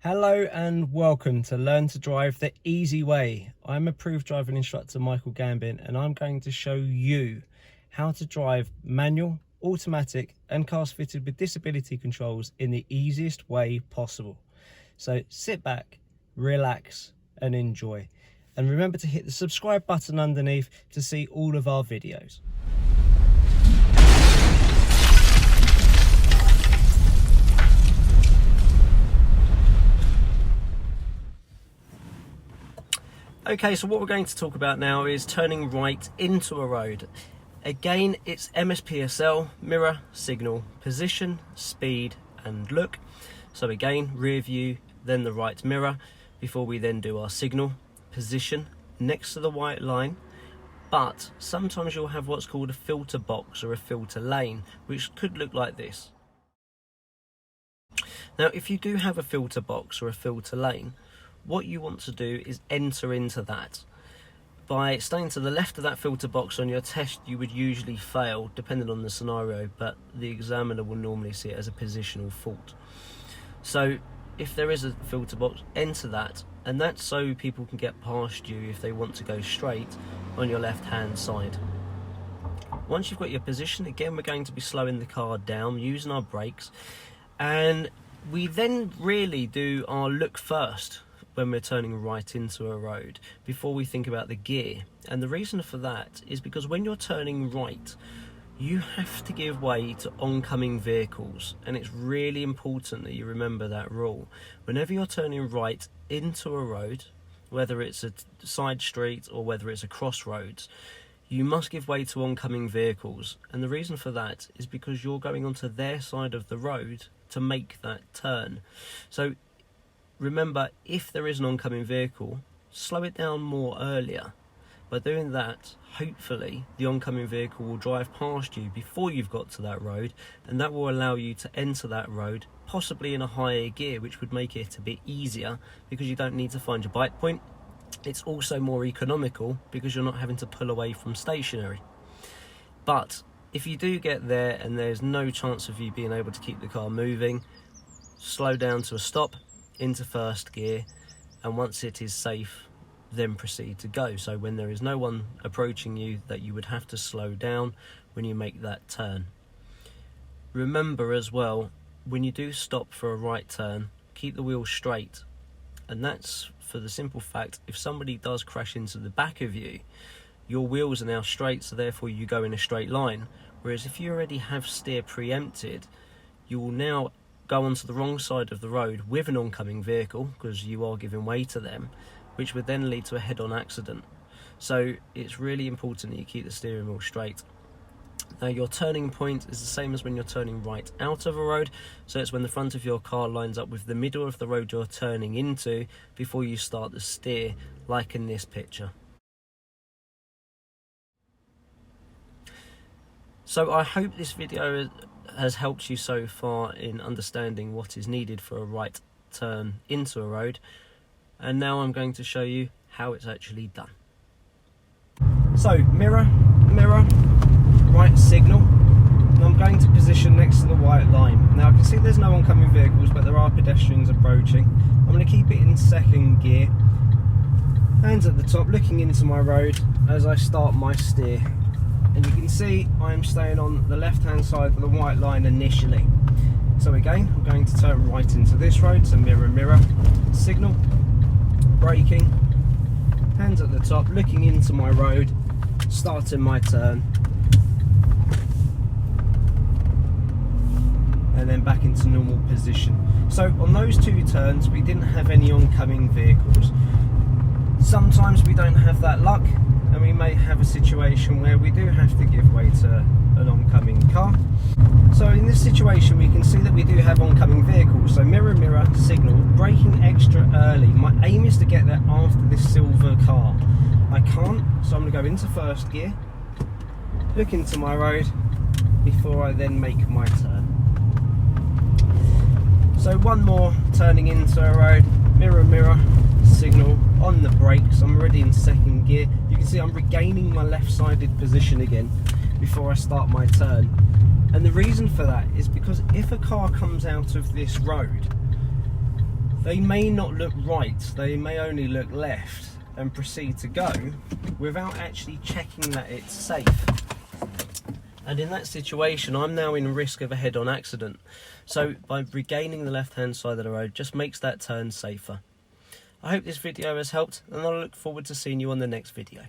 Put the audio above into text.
Hello and welcome to Learn to Drive the Easy Way. I'm approved driving instructor Michael Gambin, and I'm going to show you how to drive manual, automatic and cars fitted with disability controls in the easiest way possible. So sit back, relax and enjoy. And remember to hit the subscribe button underneath to see all of our videos. Okay, so what we're going to talk about now is turning right into a road. Again, it's MSPSL, mirror, signal, position, speed and look. So again, rear view, then the right mirror, before we then do our signal, position, next to the white line. But sometimes you'll have what's called a filter box or a filter lane, which could look like this. Now, if you do have a filter box or a filter lane, what you want to do is enter into that. By staying to the left of that filter box on your test, you would usually fail, depending on the scenario, but the examiner will normally see it as a positional fault. So if there is a filter box, enter that, and that's so people can get past you if they want to go straight on your left hand side. Once you've got your position, again we're going to be slowing the car down using our brakes, and we then really do our look first when we're turning right into a road before we think about the gear. And the reason for that is because when you're turning right, you have to give way to oncoming vehicles, and it's really important that you remember that rule. Whenever you're turning right into a road, whether it's a side street or whether it's a crossroads, you must give way to oncoming vehicles. And the reason for that is because you're going onto their side of the road to make that turn. So remember, if there is an oncoming vehicle, slow it down more earlier. By doing that, hopefully the oncoming vehicle will drive past you before you've got to that road, and that will allow you to enter that road, possibly in a higher gear, which would make it a bit easier because you don't need to find your bite point. It's also more economical because you're not having to pull away from stationary. But if you do get there and there's no chance of you being able to keep the car moving, slow down to a stop, into first gear, and once it is safe, then proceed to go. So when there is no one approaching you that you would have to slow down when you make that turn. Remember as well, when you do stop for a right turn, keep the wheel straight, and that's for the simple fact, if somebody does crash into the back of you, your wheels are now straight, so therefore you go in a straight line. Whereas if you already have steer preempted, you will now go onto the wrong side of the road with an oncoming vehicle, because you are giving way to them, which would then lead to a head-on accident. So it's really important that you keep the steering wheel straight. Now, your turning point is the same as when you're turning right out of a road, so it's when the front of your car lines up with the middle of the road you're turning into before you start the steer, like in this picture. So I hope this video has helped you so far in understanding what is needed for a right turn into a road, and now I'm going to show you how it's actually done. So mirror, right signal, and I'm going to position next to the white line. Now I can see there's no oncoming vehicles, but there are pedestrians approaching. I'm going to keep it in second gear, hands at the top, looking into my road as I start my steer. And you can see I'm staying on the left hand side of the white line initially. So again, I'm going to turn right into this road, so mirror, signal, braking, hands at the top, looking into my road, starting my turn, and then back into normal position. So on those two turns, we didn't have any oncoming vehicles. Sometimes we don't have that luck, and we may have a situation where we do have to give way to an oncoming car. So in this situation, we can see that we do have oncoming vehicles. So mirror, signal, braking extra early. My aim is to get there after this silver car. I can't, so I'm going to go into first gear, look into my road before I then make my turn. So one more turning into a road, mirror, signal, on the brakes. I'm already in second gear. You can see I'm regaining my left-sided position again before I start my turn. And the reason for that is because if a car comes out of this road, they may not look right, they may only look left, and proceed to go without actually checking that it's safe. And in that situation, I'm now in risk of a head-on accident. So by regaining the left-hand side of the road just makes that turn safer. I hope this video has helped, and I look forward to seeing you on the next video.